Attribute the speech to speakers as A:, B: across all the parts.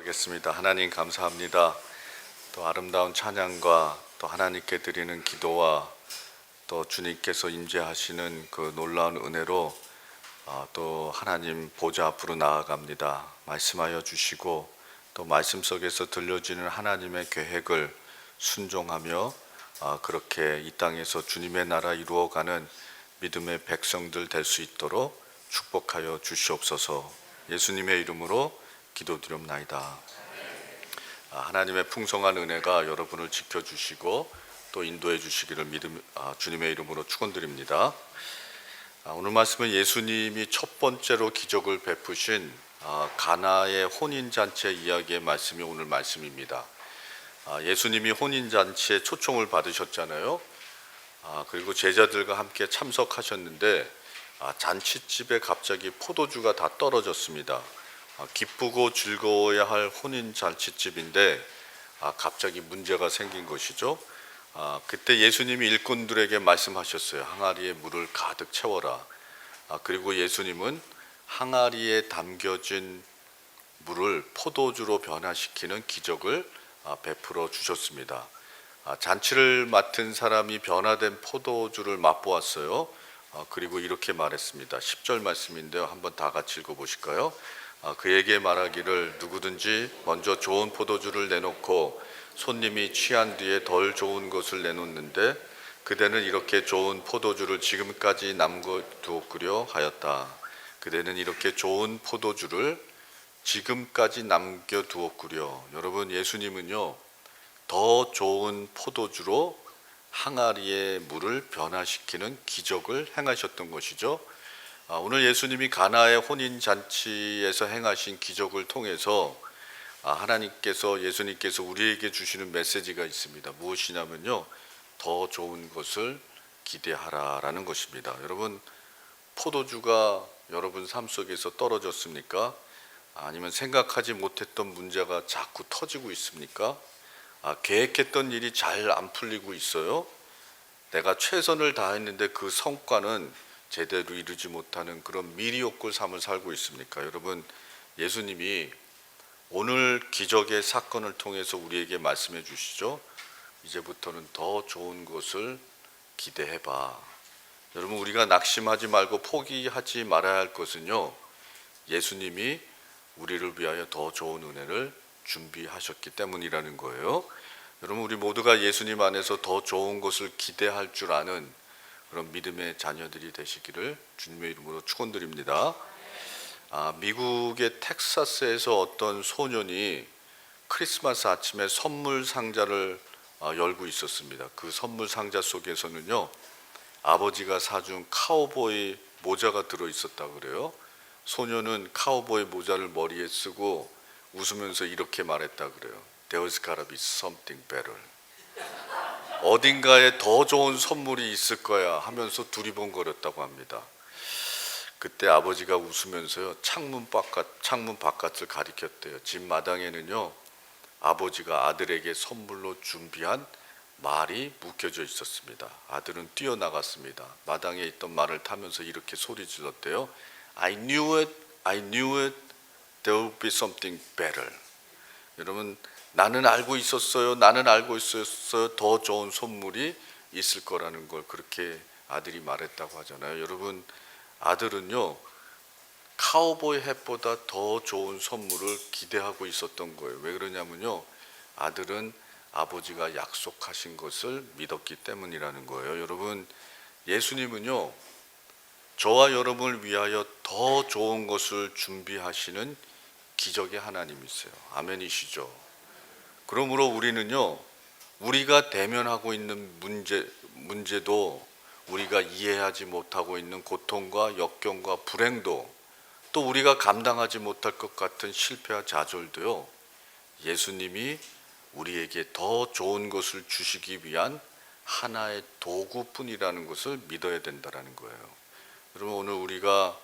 A: 기도하겠습니다. 하나님 감사합니다. 또 아름다운 찬양과 또 하나님께 드리는 기도와 또 주님께서 임재하시는 그 놀라운 은혜로 또 하나님 보좌 앞으로 나아갑니다. 말씀하여 주시고 또 말씀 속에서 들려지는 하나님의 계획을 순종하며 그렇게 이 땅에서 주님의 나라 이루어가는 믿음의 백성들 될 수 있도록 축복하여 주시옵소서. 예수님의 이름으로 기도드립나이다. 하나님의 풍성한 은혜가 여러분을 지켜주시고 또 인도해 주시기를 주님의 이름으로 축원드립니다. 오늘 말씀은 예수님이 첫 번째로 기적을 베푸신 가나의 혼인잔치 이야기의 말씀이 오늘 말씀입니다. 예수님이 혼인잔치에 초청을 받으셨잖아요. 그리고 제자들과 함께 참석하셨는데 잔치집에 갑자기 포도주가 다 떨어졌습니다. 기쁘고 즐거워야 할 혼인잔치집인데 갑자기 문제가 생긴 것이죠. 그때 예수님이 일꾼들에게 말씀하셨어요. 항아리에 물을 가득 채워라. 그리고 예수님은 항아리에 담겨진 물을 포도주로 변화시키는 기적을 베풀어 주셨습니다. 잔치를 맡은 사람이 변화된 포도주를 맛보았어요. 그리고 이렇게 말했습니다. 10절 말씀인데요. 한번 다 같이 읽어보실까요? 그에게 말하기를 누구든지 먼저 좋은 포도주를 내놓고 손님이 취한 뒤에 덜 좋은 것을 내놓는데 그대는 이렇게 좋은 포도주를 지금까지 남겨두었구려 하였다. 그대는 이렇게 좋은 포도주를 지금까지 남겨두었구려. 여러분, 예수님은요 더 좋은 포도주로 항아리의 물을 변화시키는 기적을 행하셨던 것이죠. 오늘 예수님이 가나의 혼인잔치에서 행하신 기적을 통해서 예수님께서 우리에게 주시는 메시지가 있습니다. 무엇이냐면요, 더 좋은 것을 기대하라라는 것입니다. 여러분, 포도주가 여러분 삶 속에서 떨어졌습니까? 아니면 생각하지 못했던 문제가 자꾸 터지고 있습니까? 계획했던 일이 잘 안 풀리고 있어요. 내가 최선을 다했는데 그 성과는 제대로 이루지 못하는 그런 미리옥골 삶을 살고 있습니까? 여러분, 예수님이 오늘 기적의 사건을 통해서 우리에게 말씀해 주시죠. 이제부터는 더 좋은 것을 기대해봐. 여러분, 우리가 낙심하지 말고 포기하지 말아야 할 것은요, 예수님이 우리를 위하여 더 좋은 은혜를 준비하셨기 때문이라는 거예요. 여러분, 우리 모두가 예수님 안에서 더 좋은 것을 기대할 줄 아는 그런 믿음의 자녀들이 되시기를 주님의 이름으로 축원드립니다. 미국의 텍사스에서 어떤 소년이 크리스마스 아침에 선물 상자를 열고 있었습니다. 그 선물 상자 속에서는요, 아버지가 사준 카우보이 모자가 들어있었다 그래요. 소년은 카우보이 모자를 머리에 쓰고 웃으면서 이렇게 말했다 그래요. There's gotta be something better. 어딘가에 더 좋은 선물이 있을 거야 하면서 두리번거렸다고 합니다. 그때 아버지가 웃으면서요, 창문 바깥을 가리켰대요. 집 마당에는요, 아버지가 아들에게 선물로 준비한 말이 묶여져 있었습니다. 아들은 뛰어나갔습니다. 마당에 있던 말을 타면서 이렇게 소리 질렀대요. I knew it, there would be something better. 여러분, 나는 알고 있었어요. 더 좋은 선물이 있을 거라는 걸 그렇게 아들이 말했다고 하잖아요. 여러분, 아들은요, 카우보이 햇보다 더 좋은 선물을 기대하고 있었던 거예요. 왜 그러냐면요, 아들은 아버지가 약속하신 것을 믿었기 때문이라는 거예요. 여러분, 예수님은요, 저와 여러분을 위하여 더 좋은 것을 준비하시는 기적의 하나님이세요. 아멘이시죠? 그러므로 우리는요, 우리가 대면하고 있는 문제도, 우리가 이해하지 못하고 있는 고통과 역경과 불행도, 또 우리가 감당하지 못할 것 같은 실패와 좌절도요, 예수님이 우리에게 더 좋은 것을 주시기 위한 하나의 도구뿐이라는 것을 믿어야 된다는 거예요. 여러분, 오늘 우리가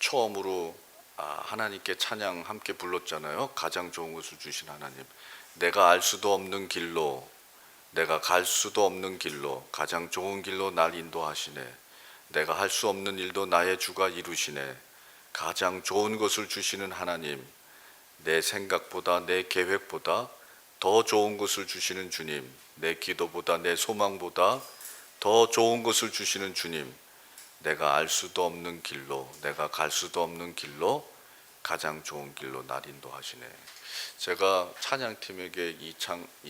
A: 처음으로 하나님께 찬양 함께 불렀잖아요. 가장 좋은 것을 주신 하나님, 내가 알 수도 없는 길로, 내가 갈 수도 없는 길로 가장 좋은 길로 날 인도하시네. 내가 할 수 없는 일도 나의 주가 이루시네. 가장 좋은 것을 주시는 하나님, 내 생각보다 내 계획보다 더 좋은 것을 주시는 주님, 내 기도보다 내 소망보다 더 좋은 것을 주시는 주님, 내가 알 수도 없는 길로, 내가 갈 수도 없는 길로 가장 좋은 길로 날 인도하시네. 제가 찬양팀에게 이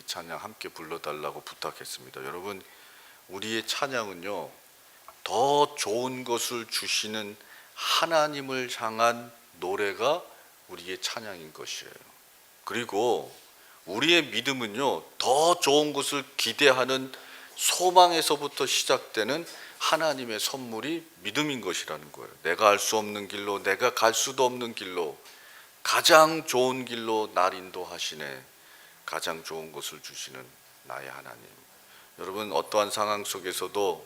A: 찬양 함께 불러달라고 부탁했습니다. 여러분, 우리의 찬양은요, 더 좋은 것을 주시는 하나님을 향한 노래가 우리의 찬양인 것이에요. 그리고 우리의 믿음은요, 더 좋은 것을 기대하는 소망에서부터 시작되는 하나님의 선물이 믿음인 것이라는 거예요. 내가 알 수 없는 길로, 내가 갈 수도 없는 길로 가장 좋은 길로 날 인도하시네. 가장 좋은 것을 주시는 나의 하나님. 여러분, 어떠한 상황 속에서도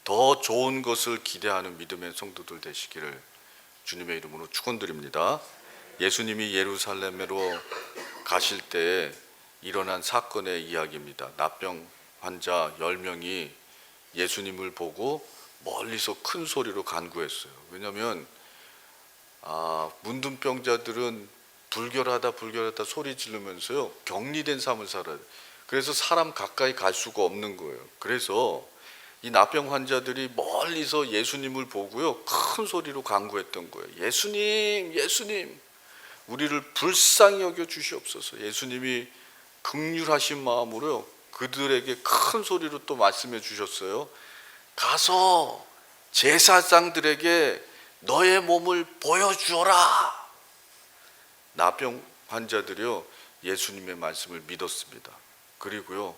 A: 더 좋은 것을 기대하는 믿음의 성도들 되시기를 주님의 이름으로 축원드립니다. 예수님이 예루살렘으로 가실 때에 일어난 사건의 이야기입니다. 납병 환자 10명이 예수님을 보고 멀리서 큰 소리로 간구했어요. 왜냐하면 문둥병자들은 불결하다 소리 지르면서요, 격리된 삶을 살아요. 그래서 사람 가까이 갈 수가 없는 거예요. 그래서 이 납병 환자들이 멀리서 예수님을 보고요, 큰 소리로 간구했던 거예요. 예수님, 예수님, 우리를 불쌍히 여겨 주시옵소서. 예수님이 긍휼하신 마음으로요, 그들에게 큰 소리로 또 말씀해 주셨어요. 가서 제사장들에게 너의 몸을 보여주어라. 나병 환자들이요, 예수님의 말씀을 믿었습니다. 그리고요,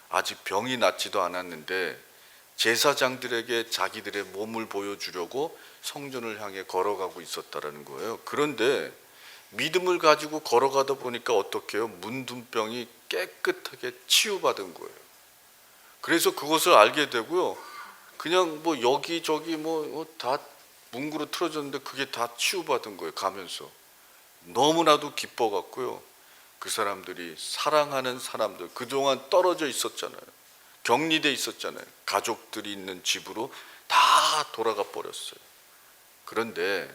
A: 아직 병이 낫지도 않았는데 제사장들에게 자기들의 몸을 보여주려고 성전을 향해 걸어가고 있었다라는 거예요. 그런데 믿음을 가지고 걸어가다 보니까 어떻게 해요? 문둥병이 깨끗하게 치유받은 거예요. 그래서 그것을 알게 되고요, 그냥 뭐 여기저기 다 뭉그러 틀어졌는데 그게 다 치유받은 거예요. 가면서 너무나도 기뻐갖고요, 그 사람들이 사랑하는 사람들, 그동안 떨어져 있었잖아요, 격리돼 있었잖아요, 가족들이 있는 집으로 다 돌아가 버렸어요. 그런데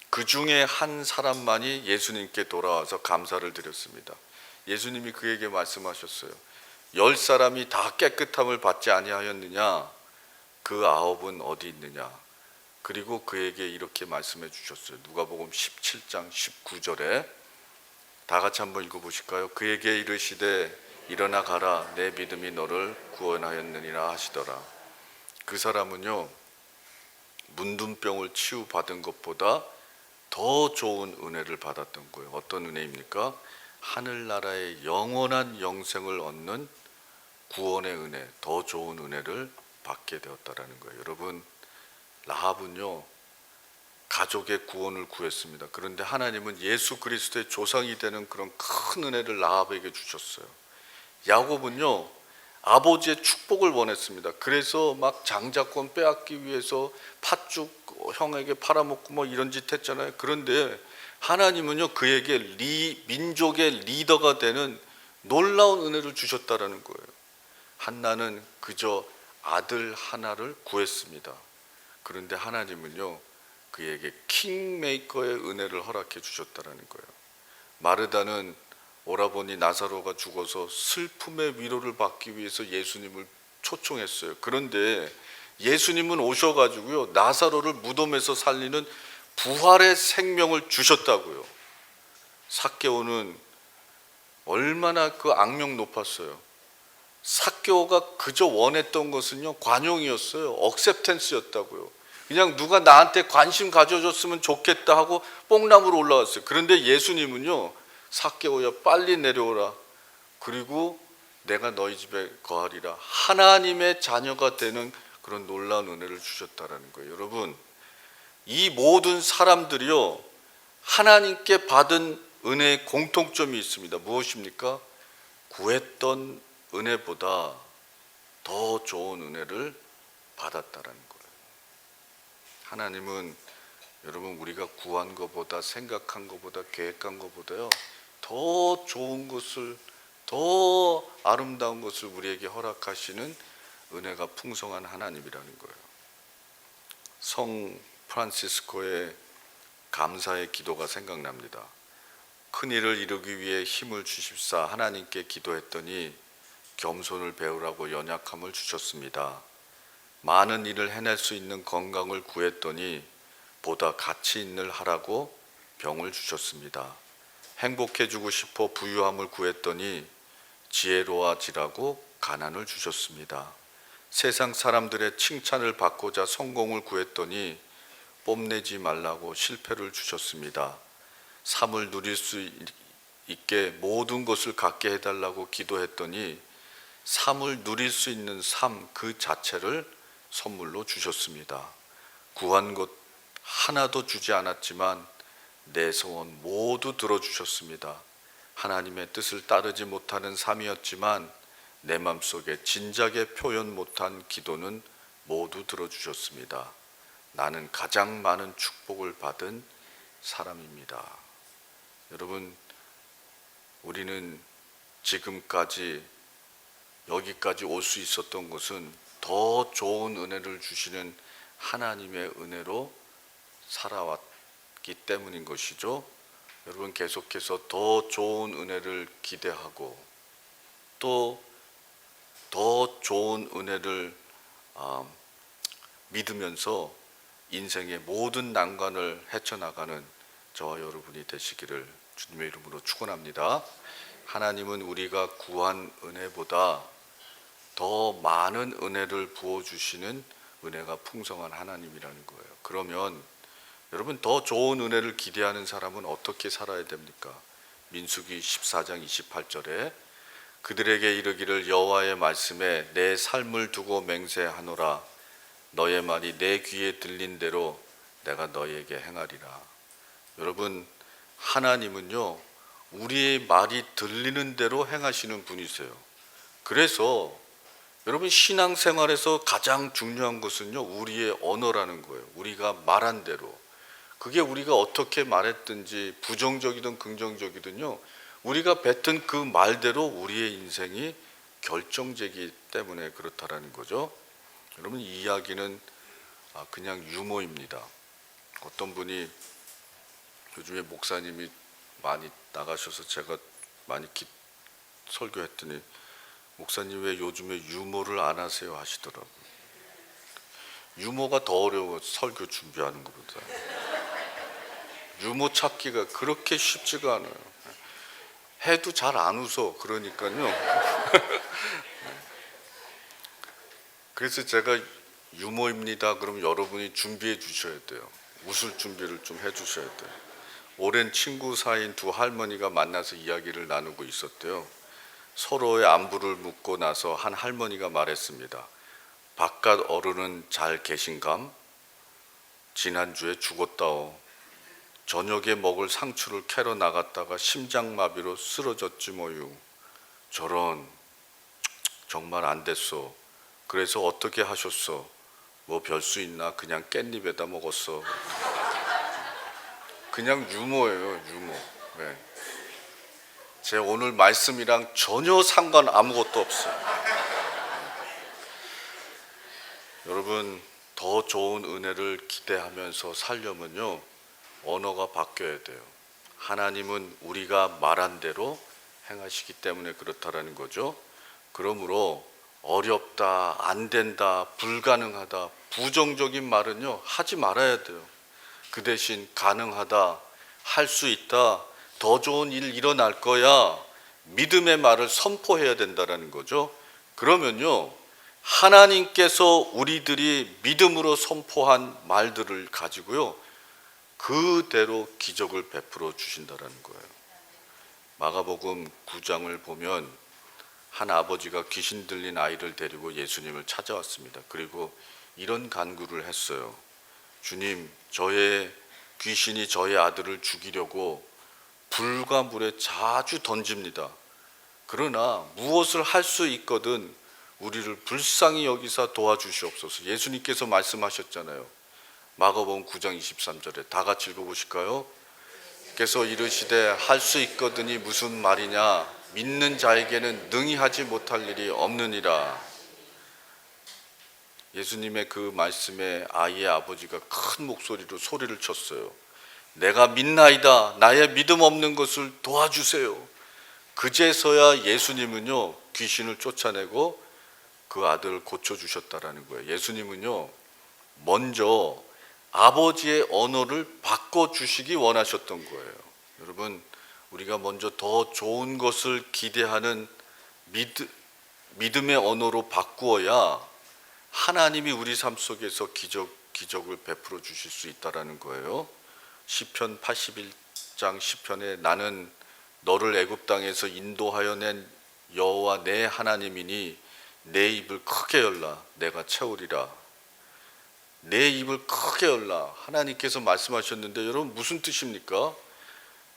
A: 그 중에 한 사람만이 예수님께 돌아와서 감사를 드렸습니다. 예수님이 그에게 말씀하셨어요. 10사람이 다 깨끗함을 받지 아니하였느냐? 그 9은 어디 있느냐? 그리고 그에게 이렇게 말씀해 주셨어요. 누가복음 17장 19절에 다 같이 한번 읽어보실까요? 그에게 이르시되 일어나 가라, 내 믿음이 너를 구원하였느니라 하시더라. 그 사람은요, 문둥병을 치유받은 것보다 더 좋은 은혜를 받았던 거예요. 어떤 은혜입니까? 하늘나라의 영원한 영생을 얻는 구원의 은혜, 더 좋은 은혜를 받게 되었다라는 거예요. 여러분, 라합은요, 가족의 구원을 구했습니다. 그런데 하나님은 예수 그리스도의 조상이 되는 그런 큰 은혜를 라합에게 주셨어요. 야곱은요, 아버지의 축복을 원했습니다. 그래서 막 장자권 빼앗기 위해서 팥죽 형에게 팔아먹고 이런 짓 했잖아요. 그런데 하나님은요, 그에게 민족의 리더가 되는 놀라운 은혜를 주셨다라는 거예요. 한나는 그저 아들 하나를 구했습니다. 그런데 하나님은요, 그에게 킹메이커의 은혜를 허락해 주셨다라는 거예요. 마르다는 오라버니 나사로가 죽어서 슬픔의 위로를 받기 위해서 예수님을 초청했어요. 그런데 예수님은 오셔가지고요, 나사로를 무덤에서 살리는 부활의 생명을 주셨다고요. 삭개오는 얼마나 그 악명 높았어요. 삭개오가 그저 원했던 것은요, 관용이었어요. 억셉텐스였다고요. 그냥 누가 나한테 관심 가져줬으면 좋겠다 하고 뽕나무로 올라왔어요. 그런데 예수님은요, 삭개오야 빨리 내려오라, 그리고 내가 너희 집에 거하리라, 하나님의 자녀가 되는 그런 놀라운 은혜를 주셨다라는 거예요. 여러분, 이 모든 사람들이요, 하나님께 받은 은혜의 공통점이 있습니다. 무엇입니까? 구했던 은혜보다 더 좋은 은혜를 받았다라는 거예요. 하나님은 여러분, 우리가 구한 것보다, 생각한 것보다, 계획한 것보다요, 더 좋은 것을, 더 아름다운 것을 우리에게 허락하시는 은혜가 풍성한 하나님이라는 거예요. 성 프란시스코의 감사의 기도가 생각납니다. 큰 일을 이루기 위해 힘을 주십사 하나님께 기도했더니 겸손을 배우라고 연약함을 주셨습니다. 많은 일을 해낼 수 있는 건강을 구했더니 보다 가치 있는 일 하라고 병을 주셨습니다. 행복해지고 싶어 부유함을 구했더니 지혜로워지라고 가난을 주셨습니다. 세상 사람들의 칭찬을 받고자 성공을 구했더니 뽐내지 말라고 실패를 주셨습니다. 삶을 누릴 수 있게 모든 것을 갖게 해달라고 기도했더니 삶을 누릴 수 있는 삶 그 자체를 선물로 주셨습니다. 구한 것 하나도 주지 않았지만 내 소원 모두 들어주셨습니다. 하나님의 뜻을 따르지 못하는 삶이었지만 내 마음속에 진작에 표현 못한 기도는 모두 들어주셨습니다. 나는 가장 많은 축복을 받은 사람입니다. 여러분, 우리는 지금까지 여기까지 올 수 있었던 것은 더 좋은 은혜를 주시는 하나님의 은혜로 살아왔기 때문인 것이죠. 여러분, 계속해서 더 좋은 은혜를 기대하고 또 더 좋은 은혜를 믿으면서 인생의 모든 난관을 헤쳐나가는 저와 여러분이 되시기를 주님의 이름으로 축원합니다. 하나님은 우리가 구한 은혜보다 더 많은 은혜를 부어주시는 은혜가 풍성한 하나님이라는 거예요. 그러면 여러분, 더 좋은 은혜를 기대하는 사람은 어떻게 살아야 됩니까? 민수기 14장 28절에 그들에게 이르기를 여호와의 말씀에 내 삶을 두고 맹세하노라. 너의 말이 내 귀에 들린 대로 내가 너에게 행하리라. 여러분, 하나님은요, 우리의 말이 들리는 대로 행하시는 분이세요. 그래서 여러분, 신앙생활에서 가장 중요한 것은요, 우리의 언어라는 거예요. 우리가 말한 대로. 그게 우리가 어떻게 말했든지 부정적이든 긍정적이든요, 우리가 뱉은 그 말대로 우리의 인생이 결정되기 때문에 그렇다라는 거죠. 여러분, 이 이야기는 그냥 유머입니다. 어떤 분이 요즘에 목사님이 많이 나가셔서 제가 많이 설교했더니 목사님 왜 요즘에 유머를 안 하세요 하시더라고요. 유머가 더 어려워, 설교 준비하는 것보다. 유머 찾기가 그렇게 쉽지가 않아요. 해도 잘 안 웃어. 그러니까요. 그래서 제가 유머입니다. 그럼 여러분이 준비해 주셔야 돼요. 웃을 준비를 좀 해 주셔야 돼요. 오랜 친구 사이인 두 할머니가 만나서 이야기를 나누고 있었대요. 서로의 안부를 묻고 나서 한 할머니가 말했습니다. 바깥 어른은 잘 계신감? 지난주에 죽었다오. 저녁에 먹을 상추를 캐러 나갔다가 심장마비로 쓰러졌지 뭐유. 저런, 정말 안 됐어. 그래서 어떻게 하셨어? 뭐 별 수 있나? 그냥 깻잎에다 먹었어. 그냥 유머예요, 유머. 네. 제 오늘 말씀이랑 전혀 상관 아무것도 없어요. 여러분, 더 좋은 은혜를 기대하면서 살려면요, 언어가 바뀌어야 돼요. 하나님은 우리가 말한 대로 행하시기 때문에 그렇다라는 거죠. 그러므로 어렵다, 안 된다, 불가능하다, 부정적인 말은요, 하지 말아야 돼요. 그 대신 가능하다, 할 수 있다, 더 좋은 일 일어날 거야, 믿음의 말을 선포해야 된다라는 거죠. 그러면요, 하나님께서 우리들이 믿음으로 선포한 말들을 가지고요, 그대로 기적을 베풀어 주신다라는 거예요. 마가복음 9장을 보면 한 아버지가 귀신 들린 아이를 데리고 예수님을 찾아왔습니다. 그리고 이런 간구를 했어요. 주님, 저의 귀신이 저의 아들을 죽이려고 불과 물에 자주 던집니다. 그러나 무엇을 할 수 있거든 우리를 불쌍히 여기사 도와주시옵소서. 예수님께서 말씀하셨잖아요. 마가복음 9장 23절에 다 같이 읽어보실까요? 께서 이르시되 할 수 있거든이 무슨 말이냐? 믿는 자에게는 능히 하지 못할 일이 없느니라. 예수님의 그 말씀에 아이의 아버지가 큰 목소리로 소리를 쳤어요. 내가 믿나이다. 나의 믿음 없는 것을 도와주세요. 그제서야 예수님은요 귀신을 쫓아내고 그 아들을 고쳐주셨다라는 거예요. 예수님은요 먼저 아버지의 언어를 바꿔주시기 원하셨던 거예요. 여러분, 우리가 먼저 더 좋은 것을 기대하는 믿음의 언어로 바꾸어야 하나님이 우리 삶 속에서 기적을 베풀어 주실 수 있다라는 거예요. 시편 81장 10편에 나는 너를 애굽 땅에서 인도하여 낸 여호와 내 하나님이니 내 입을 크게 열라 내가 채우리라. 내 입을 크게 열라. 하나님께서 말씀하셨는데 여러분 무슨 뜻입니까?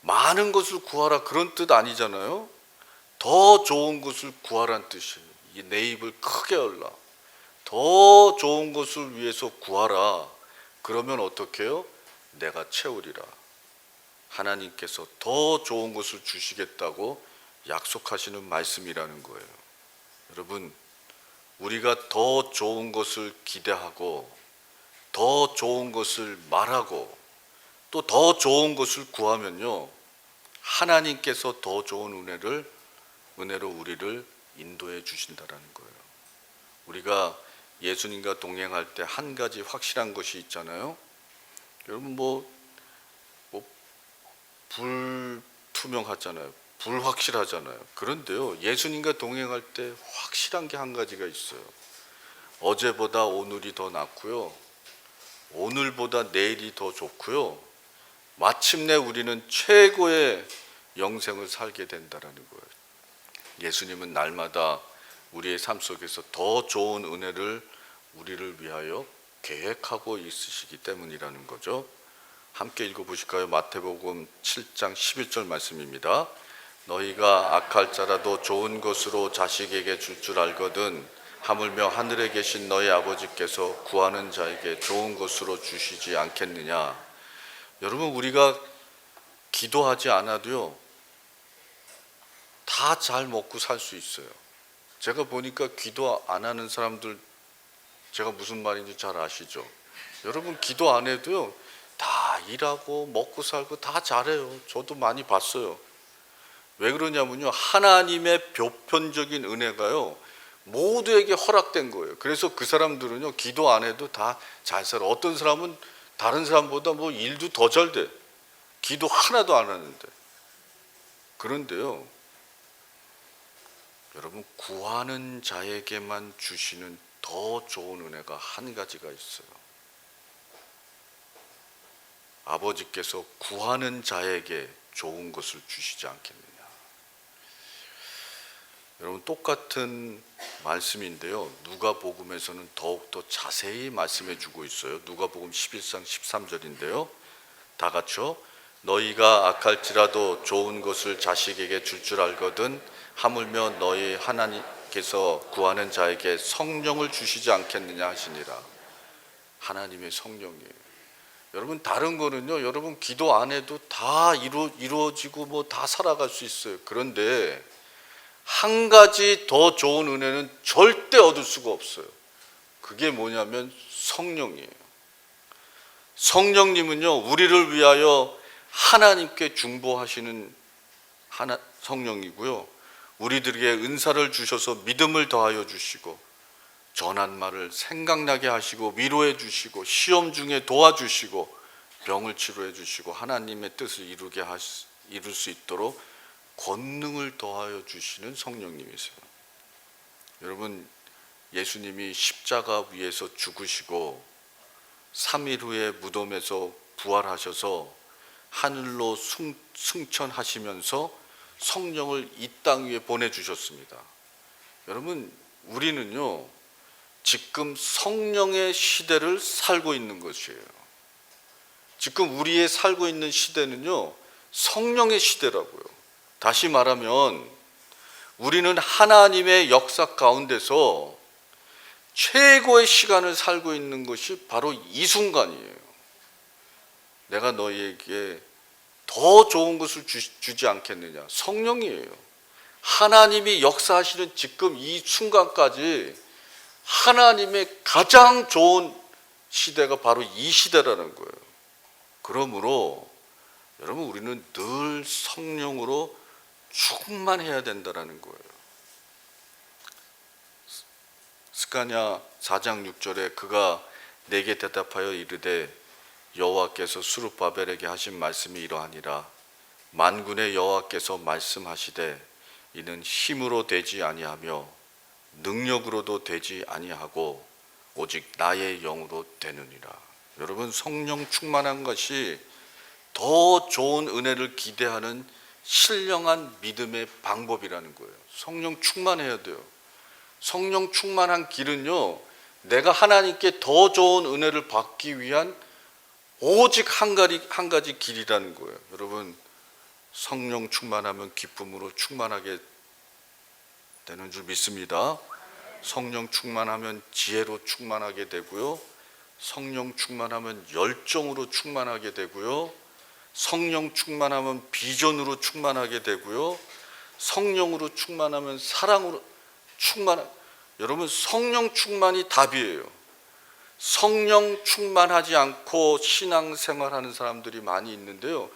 A: 많은 것을 구하라 그런 뜻 아니잖아요. 더 좋은 것을 구하라는 뜻이에요. 내 입을 크게 열라. 더 좋은 것을 위해서 구하라. 그러면 어떻게 해요? 내가 채우리라. 하나님께서 더 좋은 것을 주시겠다고 약속하시는 말씀이라는 거예요. 여러분, 우리가 더 좋은 것을 기대하고 더 좋은 것을 말하고 또 더 좋은 것을 구하면요 하나님께서 더 좋은 은혜로 우리를 인도해 주신다라는 거예요. 우리가 예수님과 동행할 때 한 가지 확실한 것이 있잖아요. 여러분 불투명하잖아요. 불확실하잖아요. 그런데요 예수님과 동행할 때 확실한 게 한 가지가 있어요. 어제보다 오늘이 더 낫고요, 오늘보다 내일이 더 좋고요, 마침내 우리는 최고의 영생을 살게 된다라는 거예요. 예수님은 날마다 우리의 삶 속에서 더 좋은 은혜를 우리를 위하여 계획하고 있으시기 때문이라는 거죠. 함께 읽어보실까요? 마태복음 7장 11절 말씀입니다. 너희가 악할 자라도 좋은 것으로 자식에게 줄 줄 알거든 하물며 하늘에 계신 너희 아버지께서 구하는 자에게 좋은 것으로 주시지 않겠느냐. 여러분, 우리가 기도하지 않아도요 다 잘 먹고 살 수 있어요. 제가 보니까 기도 안 하는 사람들, 제가 무슨 말인지 잘 아시죠? 여러분, 기도 안 해도요 다 일하고 먹고 살고 다 잘해요. 저도 많이 봤어요. 왜 그러냐면요 하나님의 보편적인 은혜가요 모두에게 허락된 거예요. 그래서 그 사람들은요 기도 안 해도 다 잘 살아. 어떤 사람은 다른 사람보다 일도 더 잘 돼. 기도 하나도 안 하는데. 그런데요 여러분, 구하는 자에게만 주시는 더 좋은 은혜가 한 가지가 있어요. 아버지께서 구하는 자에게 좋은 것을 주시지 않겠느냐. 여러분, 똑같은 말씀인데요 누가복음에서는 더욱더 자세히 말씀해 주고 있어요. 누가복음 11장 13절인데요 다 같이요. 너희가 악할지라도 좋은 것을 자식에게 줄 줄 알거든 하물며 너희 하나님께서 구하는 자에게 성령을 주시지 않겠느냐 하시니라. 하나님의 성령이에요. 여러분, 다른 거는요 여러분 기도 안 해도 다 이루어지고 다 살아갈 수 있어요. 그런데 한 가지 더 좋은 은혜는 절대 얻을 수가 없어요. 그게 뭐냐면 성령이에요. 성령님은요 우리를 위하여 하나님께 중보하시는 성령이고요, 우리들에게 은사를 주셔서 믿음을 더하여 주시고 전한 말을 생각나게 하시고 위로해 주시고 시험 중에 도와주시고 병을 치료해 주시고 하나님의 뜻을 이룰 수 있도록 권능을 더하여 주시는 성령님이세요. 여러분, 예수님이 십자가 위에서 죽으시고 3일 후에 무덤에서 부활하셔서 하늘로 승천하시면서 성령을 이 땅 위에 보내주셨습니다. 여러분, 우리는요 지금 성령의 시대를 살고 있는 것이에요. 지금 우리의 살고 있는 시대는요 성령의 시대라고요. 다시 말하면 우리는 하나님의 역사 가운데서 최고의 시간을 살고 있는 것이 바로 이 순간이에요. 내가 너희에게 더 좋은 것을 주지 않겠느냐. 성령이에요. 하나님이 역사하시는 지금 이 순간까지 하나님의 가장 좋은 시대가 바로 이 시대라는 거예요. 그러므로 여러분, 우리는 늘 성령으로 충만해야 된다라는 거예요. 스가랴 4장 6절에 그가 내게 대답하여 이르되 여호와께서 스룹바벨에게 하신 말씀이 이러하니라. 만군의 여호와께서 말씀하시되 이는 힘으로 되지 아니하며 능력으로도 되지 아니하고 오직 나의 영으로 되느니라. 여러분, 성령 충만한 것이 더 좋은 은혜를 기대하는 신령한 믿음의 방법이라는 거예요. 성령 충만해야 돼요. 성령 충만한 길은요, 내가 하나님께 더 좋은 은혜를 받기 위한 오직 한 가지 길이라는 거예요. 여러분, 성령 충만하면 기쁨으로 충만하게 되는 줄 믿습니다. 성령 충만하면 지혜로 충만하게 되고요. 성령 충만하면 열정으로 충만하게 되고요. 성령 충만하면 비전으로 충만하게 되고요. 성령으로 충만하면 사랑으로 여러분, 성령 충만이 답이에요. 성령 충만하지 않고 신앙생활하는 사람들이 많이 있는데요,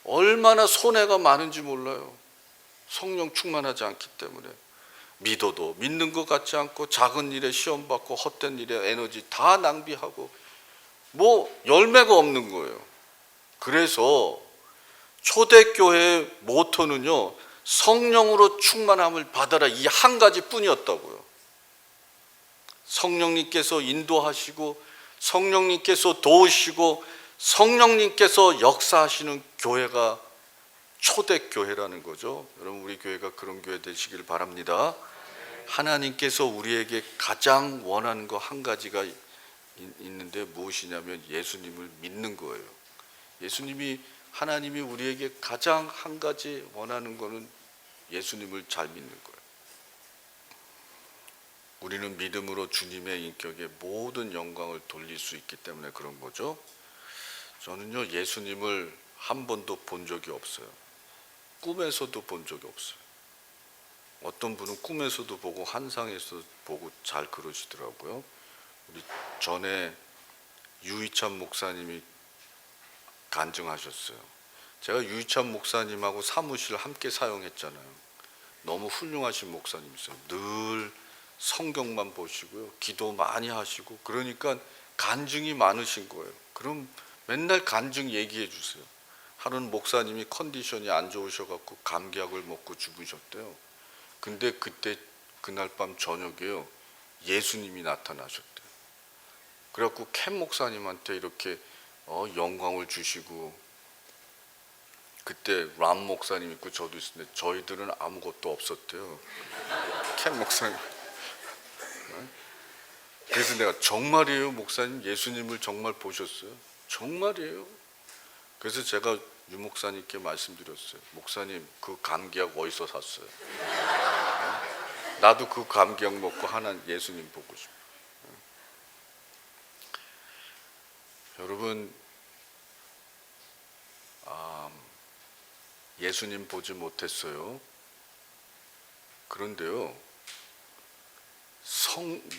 A: 얼마나 손해가 많은지 몰라요. 성령 충만하지 않기 때문에 믿어도 믿는 것 같지 않고 작은 일에 시험받고 헛된 일에 에너지 다 낭비하고 열매가 없는 거예요. 그래서 초대교회의 모토는요, 성령으로 충만함을 받아라, 이 한 가지 뿐이었다고요. 성령님께서 인도하시고 성령님께서 도우시고 성령님께서 역사하시는 교회가 초대교회라는 거죠. 여러분, 우리 교회가 그런 교회 되시길 바랍니다. 하나님께서 우리에게 가장 원하는 거 한 가지가 있는데 무엇이냐면 예수님을 믿는 거예요. 하나님이 우리에게 가장 한 가지 원하는 거는 예수님을 잘 믿는 거예요. 우리는 믿음으로 주님의 인격에 모든 영광을 돌릴 수 있기 때문에 그런 거죠. 저는요, 예수님을 한 번도 본 적이 없어요. 꿈에서도 본 적이 없어요. 어떤 분은 꿈에서도 보고 환상에서 보고 잘 그러시더라고요. 우리 전에 유이찬 목사님이 간증하셨어요. 제가 유이찬 목사님하고 사무실 함께 사용했잖아요. 너무 훌륭하신 목사님이세요. 늘 성경만 보시고요, 기도 많이 하시고, 그러니까 간증이 많으신 거예요. 그럼 맨날 간증 얘기해 주세요. 하루는 목사님이 컨디션이 안 좋으셔갖고 감기약을 먹고 죽으셨대요. 근데 그날 밤 저녁에요, 예수님이 나타나셨대요. 그래갖고 켄 목사님한테 이렇게 영광을 주시고, 그때 람 목사님 있고 저도 있었는데 저희들은 아무것도 없었대요. 켄 목사님. 그래서 내가 정말이에요 목사님, 예수님을 정말 보셨어요? 정말이에요. 그래서 제가 유 목사님께 말씀드렸어요. 목사님, 그 감기약 어디서 샀어요? 나도 그 감기약 먹고 하나 예수님 보고 싶어요. 여러분, 예수님 보지 못했어요. 그런데요,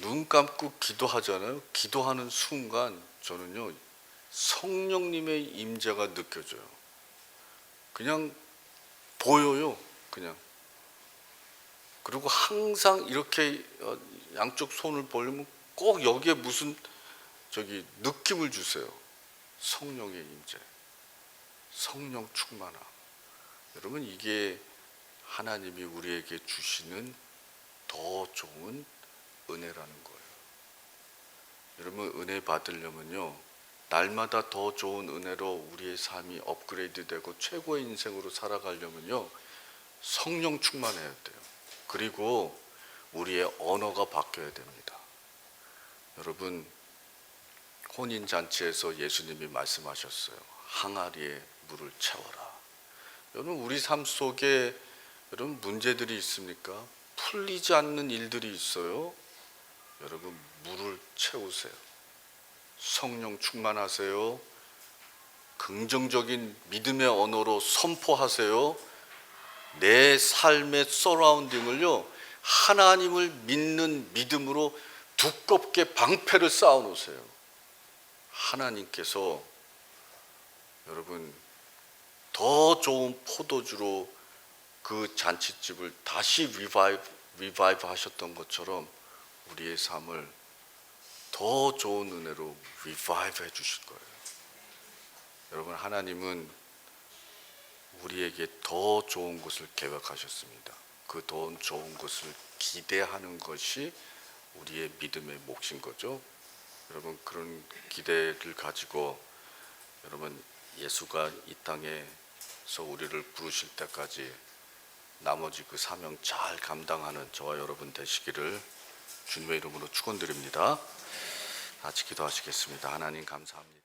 A: 눈 감고 기도하잖아요. 기도하는 순간 저는요, 성령님의 임재가 느껴져요. 그냥 보여요. 그냥. 그리고 항상 이렇게 양쪽 손을 벌리면 꼭 여기에 무슨 느낌을 주세요. 성령의 임재, 성령 충만함. 여러분, 이게 하나님이 우리에게 주시는 더 좋은 은혜라는 거예요. 여러분, 은혜 받으려면요, 날마다 더 좋은 은혜로 우리의 삶이 업그레이드되고 최고의 인생으로 살아가려면요, 성령 충만해야 돼요. 그리고 우리의 언어가 바뀌어야 됩니다. 여러분, 혼인잔치에서 예수님이 말씀하셨어요. 항아리에 물을 채워라. 여러분, 우리 삶 속에 여러분 문제들이 있습니까? 풀리지 않는 일들이 있어요. 여러분, 물을 채우세요. 성령 충만하세요. 긍정적인 믿음의 언어로 선포하세요. 내 삶의 서라운딩을요, 하나님을 믿는 믿음으로 두껍게 방패를 쌓아 놓으세요. 하나님께서 여러분 더 좋은 포도주로 그 잔치집을 다시 리바이브 하셨던 것처럼 우리의 삶을 더 좋은 은혜로 리바이브 해 주실 거예요. 여러분, 하나님은 우리에게 더 좋은 것을 계획하셨습니다. 그 더 좋은 것을 기대하는 것이 우리의 믿음의 몫인 거죠. 여러분, 그런 기대를 가지고 여러분, 예수가 이 땅에서 우리를 부르실 때까지 나머지 그 사명 잘 감당하는 저와 여러분 되시기를 주님의 이름으로 축원드립니다. 같이 기도하시겠습니다. 하나님 감사합니다.